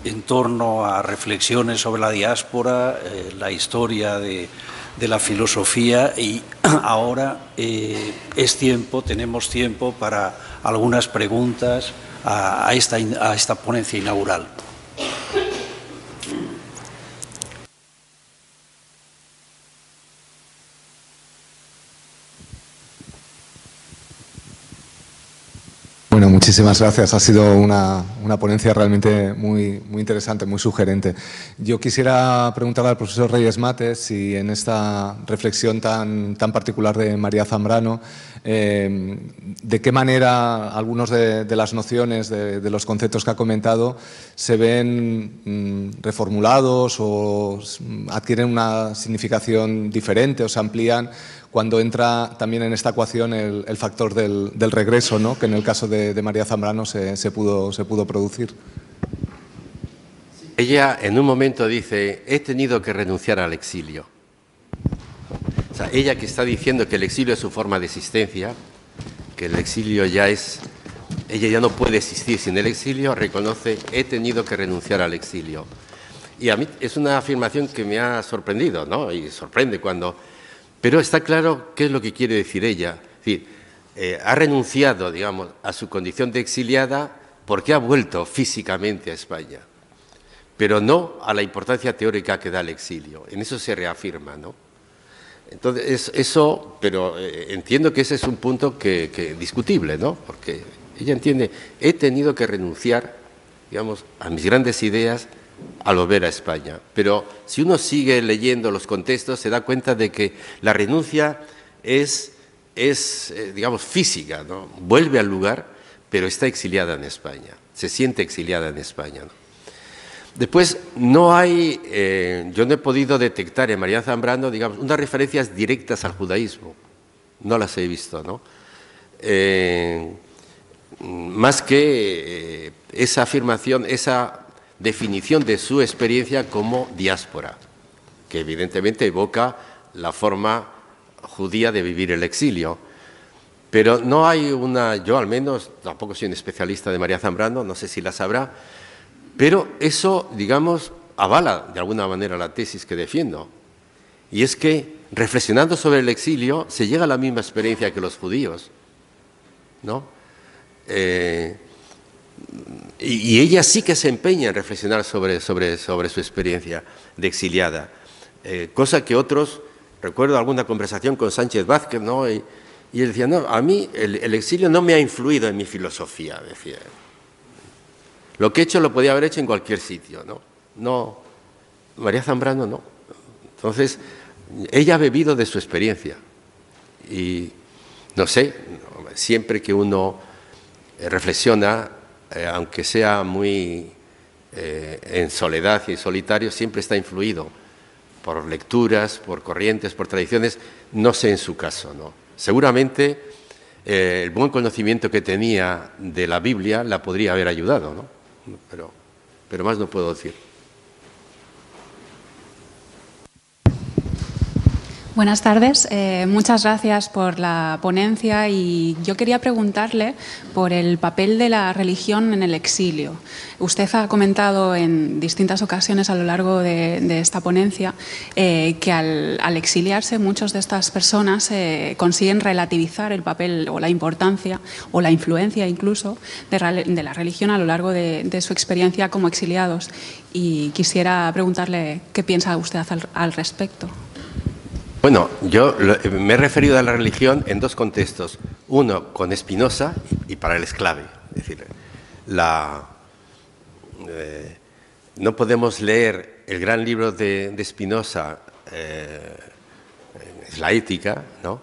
en torno a reflexiones sobre la diáspora, la historia de la filosofía, y ahora tenemos tiempo para algunas preguntas a esta ponencia inaugural. Bueno, muchísimas gracias. Ha sido una ponencia realmente muy interesante, muy sugerente. Yo quisiera preguntarle al profesor Reyes Mate si en esta reflexión tan particular de María Zambrano ¿De qué manera algunos de las nociones, de los conceptos que ha comentado, se ven reformulados o adquieren una significación diferente o se amplían cuando entra también en esta ecuación el factor del regreso, ¿no?, que en el caso de María Zambrano se pudo producir? Ella en un momento dice, he tenido que renunciar al exilio. O sea, ella que está diciendo que el exilio es su forma de existencia, que el exilio ella ya no puede existir sin el exilio, reconoce, he tenido que renunciar al exilio. Y a mí es una afirmación que me ha sorprendido, ¿no? Y sorprende cuando... Pero está claro qué es lo que quiere decir ella. Es decir, ha renunciado, digamos, a su condición de exiliada porque ha vuelto físicamente a España, pero no a la importancia teórica que da el exilio. En eso se reafirma, ¿no? Entonces, eso, pero entiendo que ese es un punto que discutible, ¿no? Porque ella entiende, he tenido que renunciar, digamos, a mis grandes ideas al volver a España. Pero si uno sigue leyendo los contextos, se da cuenta de que la renuncia es digamos, física, ¿no? Vuelve al lugar, pero está exiliada en España, se siente exiliada en España, ¿no? Después, no hay, yo no he podido detectar en María Zambrano, digamos, unas referencias directas al judaísmo, no las he visto, ¿no? Más que esa afirmación, esa definición de su experiencia como diáspora, que evidentemente evoca la forma judía de vivir el exilio. Pero no hay una, yo al menos, tampoco soy un especialista de María Zambrano, no sé si la sabrá, pero eso, digamos, avala de alguna manera la tesis que defiendo. Y es que, reflexionando sobre el exilio, se llega a la misma experiencia que los judíos, ¿no? Y ella sí que se empeña en reflexionar sobre su experiencia de exiliada, cosa que otros, recuerdo alguna conversación con Sánchez Vázquez, ¿no? Y él decía, no, a mí el exilio no me ha influido en mi filosofía, decía. Lo que he hecho lo podía haber hecho en cualquier sitio, ¿no? No, María Zambrano no. Entonces, ella ha bebido de su experiencia. Y, no sé, siempre que uno reflexiona, aunque sea muy en soledad y solitario, siempre está influido por lecturas, por corrientes, por tradiciones, no sé en su caso, ¿no? Seguramente el buen conocimiento que tenía de la Biblia la podría haber ayudado, ¿no? Pero más no puedo decir. Buenas tardes, muchas gracias por la ponencia y yo quería preguntarle por el papel de la religión en el exilio. Usted ha comentado en distintas ocasiones a lo largo de esta ponencia que al exiliarse muchas de estas personas consiguen relativizar el papel o la importancia o la influencia incluso de la religión a lo largo de su experiencia como exiliados. Y quisiera preguntarle qué piensa usted al respecto. Bueno, yo me he referido a la religión en dos contextos. Uno, con Spinoza y para el esclave. Es decir, no podemos leer el gran libro de Spinoza, es la ética, ¿no?,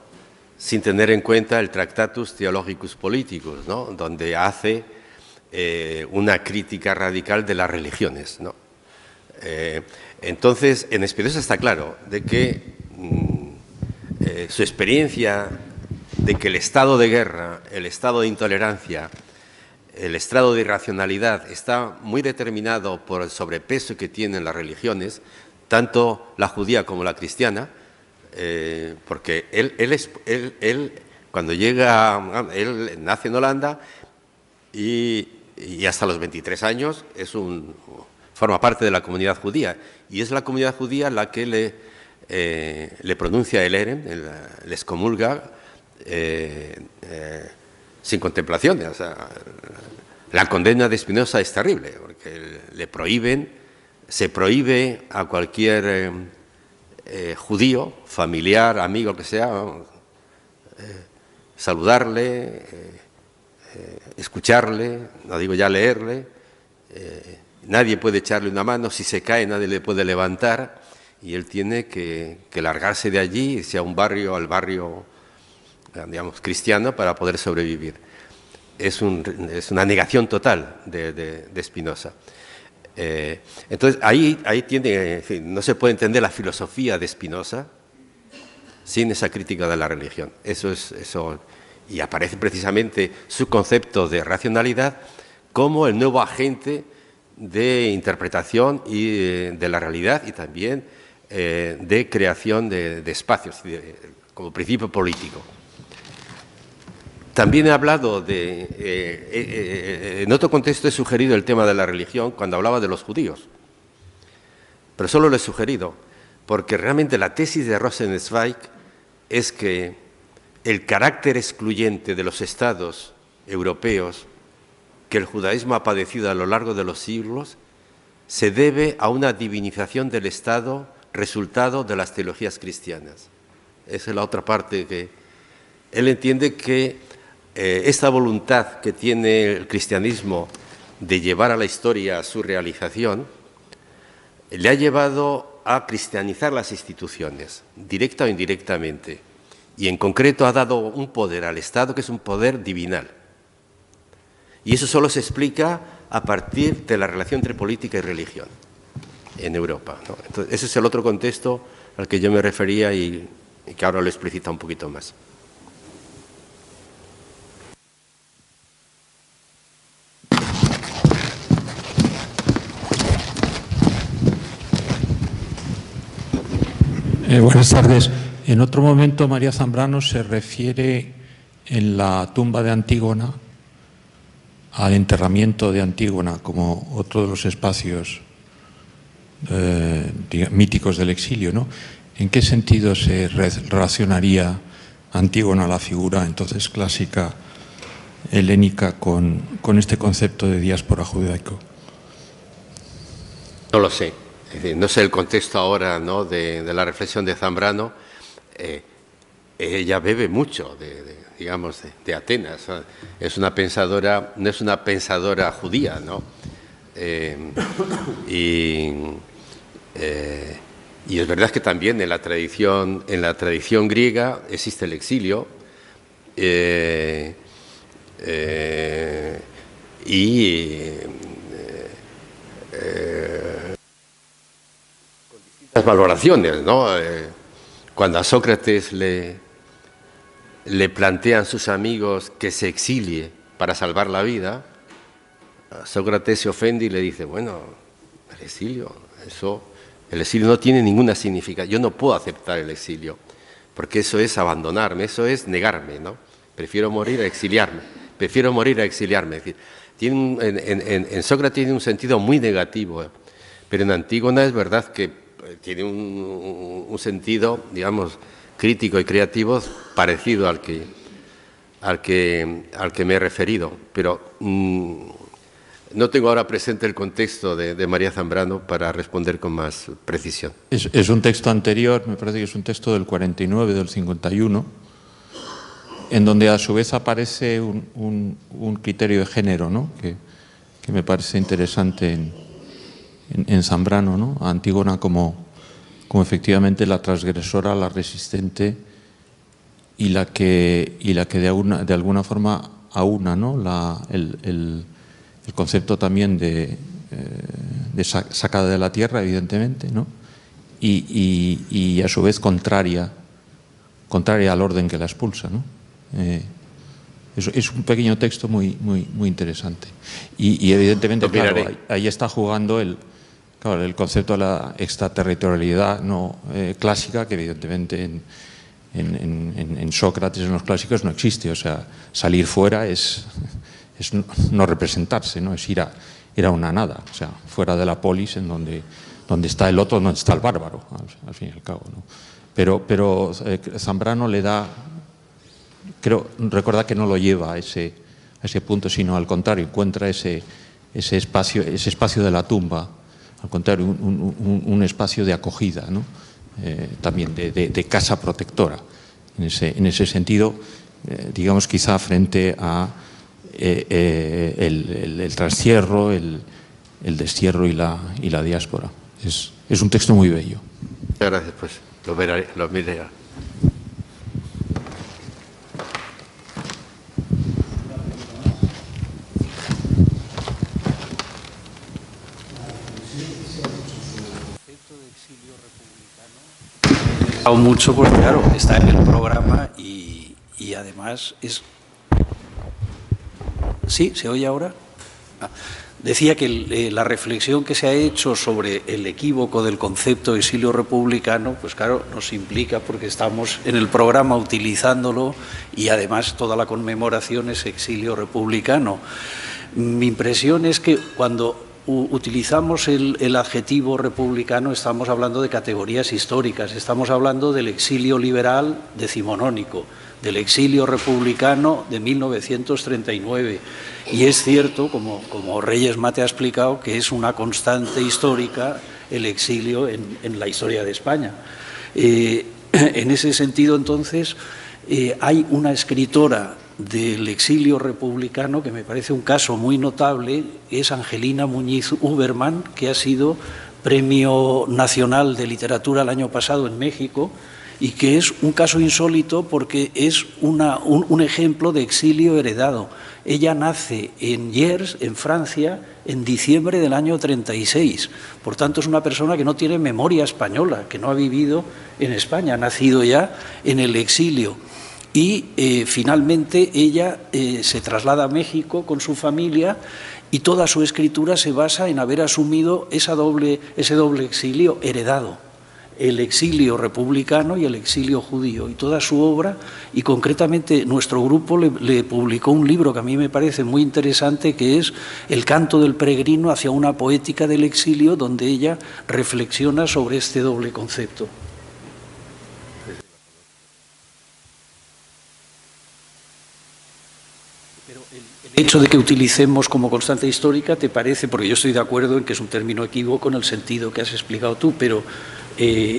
sin tener en cuenta el Tractatus Theologicus Politicus, ¿no?, donde hace una crítica radical de las religiones, ¿no? Entonces, en Spinoza está claro de que su experiencia de que el estado de guerra, el estado de intolerancia, el estado de irracionalidad está muy determinado por el sobrepeso que tienen las religiones, tanto la judía como la cristiana, porque él cuando llega, él nace en Holanda y hasta los 23 años forma parte de la comunidad judía, y es la comunidad judía la que le pronuncia el Erem, le excomulga sin contemplación. O sea, la condena de Spinoza es terrible, porque se prohíbe a cualquier judío, familiar, amigo, que sea, saludarle, escucharle, no digo ya leerle, nadie puede echarle una mano, si se cae nadie le puede levantar, y él tiene que largarse de allí, irse a un barrio, al barrio digamos, cristiano para poder sobrevivir. Es una negación total de Spinoza. Entonces, ahí tiene, en fin, no se puede entender la filosofía de Spinoza sin esa crítica de la religión. Y aparece precisamente su concepto de racionalidad como el nuevo agente de interpretación y de la realidad y también de creación de espacios, como principio político. También he hablado en otro contexto he sugerido el tema de la religión cuando hablaba de los judíos, pero solo lo he sugerido porque realmente la tesis de Rosenzweig es que el carácter excluyente de los estados europeos que el judaísmo ha padecido a lo largo de los siglos se debe a una divinización del Estado resultado de las teologías cristianas. Esa es la otra parte que él entiende que esta voluntad que tiene el cristianismo de llevar a la historia a su realización le ha llevado a cristianizar las instituciones, directa o indirectamente, y en concreto ha dado un poder al Estado que es un poder divinal. Y eso solo se explica a partir de la relación entre política y religión en Europa, ¿no? Entonces, ese es el otro contexto al que yo me refería y que ahora lo explicita un poquito más. Buenas tardes. En otro momento María Zambrano se refiere en la tumba de Antígona al enterramiento de Antígona como otro de los espacios míticos del exilio, ¿no? ¿En qué sentido se relacionaría Antígona, la figura entonces clásica helénica, con este concepto de diáspora judaico? No lo sé. Es decir, no sé el contexto ahora, ¿no?, de la reflexión de Zambrano. Ella bebe mucho de Atenas. Es una pensadora, no es una pensadora judía, ¿no? Y es verdad que también en la tradición griega existe el exilio las valoraciones, ¿no? Cuando a Sócrates le plantean sus amigos que se exilie para salvar la vida, Sócrates se ofende y le dice, bueno, el exilio no tiene ninguna significación, yo no puedo aceptar el exilio, porque eso es abandonarme, eso es negarme, ¿no? Prefiero morir a exiliarme. Es decir, en Sócrates tiene un sentido muy negativo, pero en Antígona es verdad que tiene un sentido, digamos, crítico y creativo parecido al que me he referido, pero no tengo ahora presente el contexto de María Zambrano para responder con más precisión. Es un texto anterior, me parece que es un texto del 49, del 51, en donde a su vez aparece un criterio de género, ¿no?, que me parece interesante en Zambrano, ¿no? A Antígona como efectivamente la transgresora, la resistente y la que de alguna forma aúna, ¿no?, el concepto también de sacada de la tierra, evidentemente, ¿no?, y a su vez contraria al orden que la expulsa, ¿no? Es un pequeño texto muy interesante y evidentemente, claro, ahí está jugando el concepto de la extraterritorialidad clásica, que evidentemente en Sócrates, en los clásicos, no existe. O sea, salir fuera es no representarse, ¿no? Es ir a una nada, o sea, fuera de la polis, en donde está el otro, donde está el bárbaro, al fin y al cabo, ¿no? Pero Zambrano le da, creo, recuerda que no lo lleva a ese punto, sino al contrario, encuentra ese espacio de la tumba, al contrario, un espacio de acogida, ¿no? También de casa protectora. En ese sentido, digamos, quizá frente a el trascierro, el destierro y la diáspora. Es un texto muy bello. Muchas gracias, pues lo miraré. mucho, pues claro, está en el programa y además es... ¿Sí? ¿Se oye ahora? Decía que la reflexión que se ha hecho sobre el equívoco del concepto de exilio republicano, pues claro, nos implica porque estamos en el programa utilizándolo y además toda la conmemoración es exilio republicano. Mi impresión es que cuando utilizamos el adjetivo republicano estamos hablando de categorías históricas, estamos hablando del exilio liberal decimonónico, del exilio republicano de 1939. Y es cierto, como Reyes Mate ha explicado, que es una constante histórica el exilio en la historia de España. En ese sentido, entonces, hay una escritora del exilio republicano que me parece un caso muy notable, es Angelina Muñiz Uberman, que ha sido Premio Nacional de Literatura el año pasado en México, y que es un caso insólito porque es un ejemplo de exilio heredado. Ella nace en Gers, en Francia, en diciembre del año 36. Por tanto, es una persona que no tiene memoria española, que no ha vivido en España, ha nacido ya en el exilio. Y finalmente ella se traslada a México con su familia y toda su escritura se basa en haber asumido ese doble exilio heredado. El exilio republicano y el exilio judío, y toda su obra, y concretamente nuestro grupo le publicó un libro que a mí me parece muy interesante, que es El canto del peregrino hacia una poética del exilio, donde ella reflexiona sobre este doble concepto. Pero el hecho de que utilicemos como constante histórica, ¿te parece? Porque yo estoy de acuerdo en que es un término equívoco en el sentido que has explicado tú, pero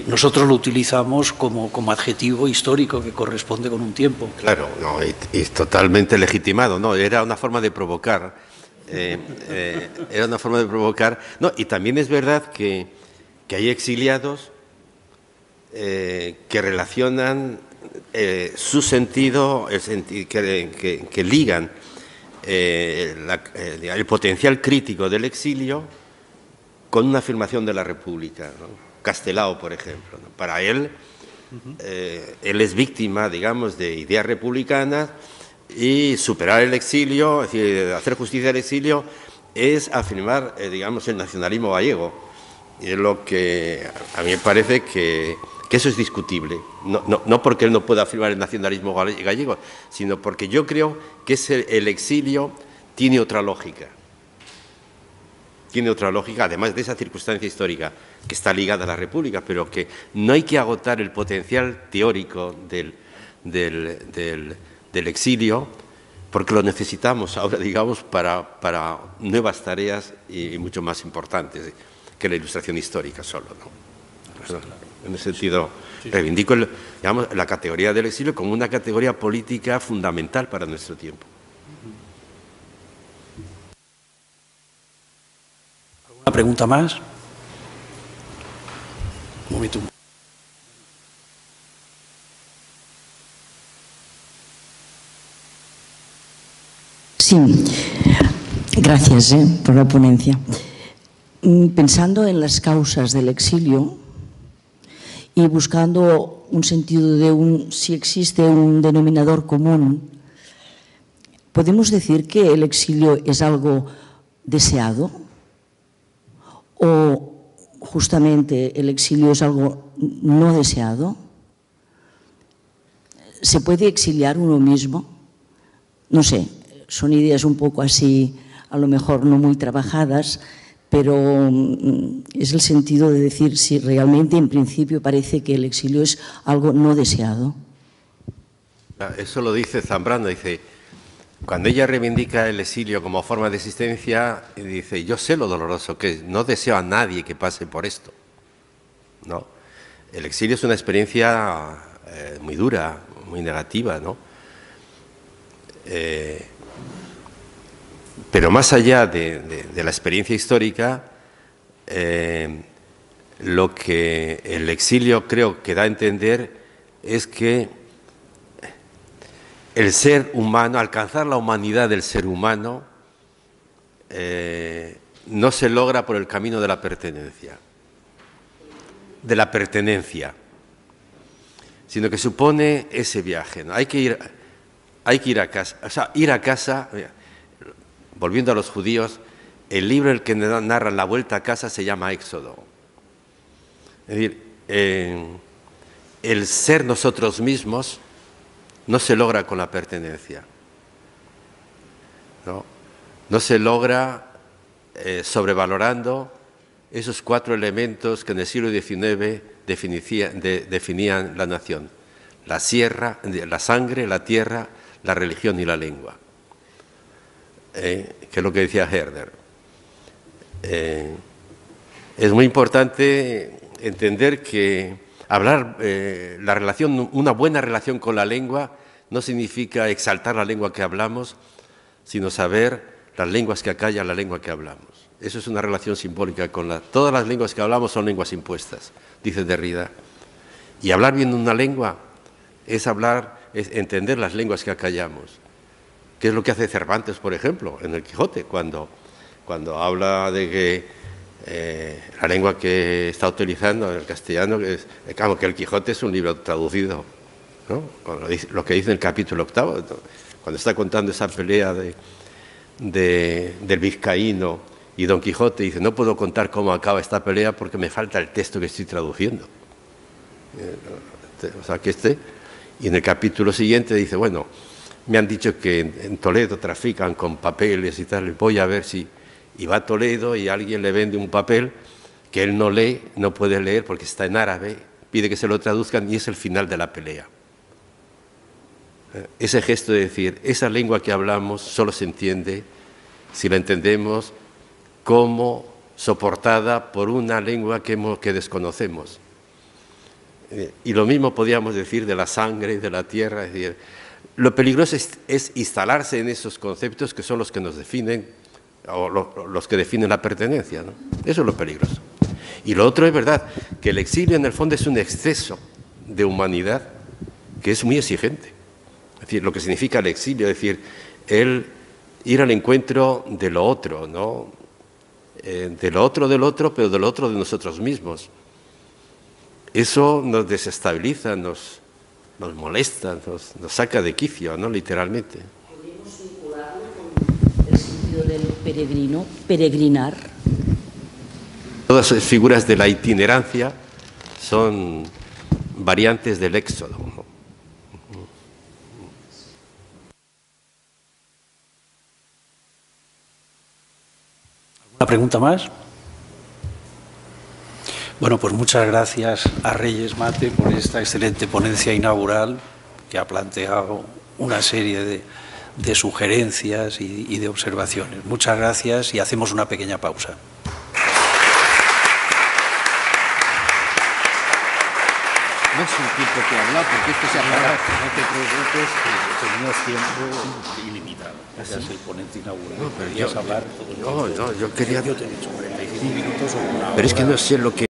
nosotros lo utilizamos como adjetivo histórico que corresponde con un tiempo. Claro, no, y totalmente legitimado, ¿no? Era una forma de provocar. Era una forma de provocar. No, y también es verdad que hay exiliados que relacionan su sentido, que ligan el potencial crítico del exilio con una afirmación de la República, ¿no? Castelao, por ejemplo, ¿no? Para él, él es víctima, digamos, de ideas republicanas y superar el exilio, es decir, hacer justicia al exilio, es afirmar, digamos, el nacionalismo gallego. Y es lo que a mí me parece que eso es discutible. No porque él no pueda afirmar el nacionalismo gallego, sino porque yo creo que el exilio tiene otra lógica. Tiene otra lógica, además de esa circunstancia histórica que está ligada a la República, pero que no hay que agotar el potencial teórico del exilio, porque lo necesitamos ahora, digamos, para nuevas tareas y mucho más importantes que la ilustración histórica solo, ¿no? En ese sentido, reivindico digamos, la categoría del exilio como una categoría política fundamental para nuestro tiempo. ¿Una pregunta más? Un momento. Sí, gracias por la ponencia. Pensando en las causas del exilio y buscando un sentido de si existe un denominador común, ¿podemos decir que el exilio es algo deseado? ¿O justamente el exilio es algo no deseado? ¿Se puede exiliar uno mismo? No sé, son ideas un poco así, a lo mejor no muy trabajadas, pero es el sentido de decir si realmente en principio parece que el exilio es algo no deseado. Eso lo dice Zambrano, dice, cuando ella reivindica el exilio como forma de existencia, dice, yo sé lo doloroso que es, no deseo a nadie que pase por esto. ¿No? El exilio es una experiencia muy dura, muy negativa, ¿no? Pero más allá de la experiencia histórica, lo que el exilio creo que da a entender es que el ser humano, alcanzar la humanidad del ser humano, no se logra por el camino de la pertenencia. sino que supone ese viaje, ¿no? Hay que ir a casa. O sea, ir a casa, volviendo a los judíos, el libro en el que narran la vuelta a casa se llama Éxodo. Es decir, el ser nosotros mismos no se logra con la pertenencia. No se logra sobrevalorando esos 4 elementos que en el siglo XIX definían la nación: la sangre, la tierra, la religión y la lengua, que es lo que decía Herder. Es muy importante entender que hablar, una buena relación con la lengua no significa exaltar la lengua que hablamos, sino saber las lenguas que acallan la lengua que hablamos. Eso es una relación simbólica todas las lenguas que hablamos son lenguas impuestas, dice Derrida. Y hablar bien una lengua es entender las lenguas que acallamos. ¿Qué es lo que hace Cervantes, por ejemplo, en el Quijote, cuando habla de que la lengua que está utilizando en el castellano, que el Quijote es un libro traducido, ¿no? Lo que dice en el capítulo 8, cuando está contando esa pelea del vizcaíno y Don Quijote, dice: no puedo contar cómo acaba esta pelea porque me falta el texto que estoy traduciendo. O sea, y en el capítulo siguiente dice: bueno, me han dicho que en Toledo trafican con papeles y tal, voy a ver si... Y va a Toledo y alguien le vende un papel que él no lee, no puede leer porque está en árabe, pide que se lo traduzcan y es el final de la pelea. Ese gesto de decir, esa lengua que hablamos solo se entiende si la entendemos como soportada por una lengua que desconocemos. Y lo mismo podríamos decir de la sangre y de la tierra. Es decir, lo peligroso es instalarse en esos conceptos que son los que nos definen, o los que definen la pertenencia, ¿no? Eso es lo peligroso. Y lo otro es verdad, que el exilio en el fondo es un exceso de humanidad que es muy exigente. Es decir, lo que significa el exilio, es decir, el ir al encuentro de lo otro, ¿no? De lo otro del otro, pero de lo otro de nosotros mismos. Eso nos desestabiliza, nos molesta, nos saca de quicio, ¿no? Literalmente. ¿Podemos vincularlo con el sentido del peregrino, peregrinar? Todas las figuras de la itinerancia son variantes del éxodo, ¿no? ¿Alguna pregunta más? Bueno, pues muchas gracias a Reyes Mate por esta excelente ponencia inaugural que ha planteado una serie de sugerencias y de observaciones. Muchas gracias y hacemos una pequeña pausa. No es un tiempo que hablar, porque esto se acaba. No te preocupes, que tenías tiempo ilimitado. Ese es el ponente inaugural. No, pero hablar todo el tiempo. Yo quería... Yo te he dicho 45 minutos o una hora. Pero es que no sé lo que...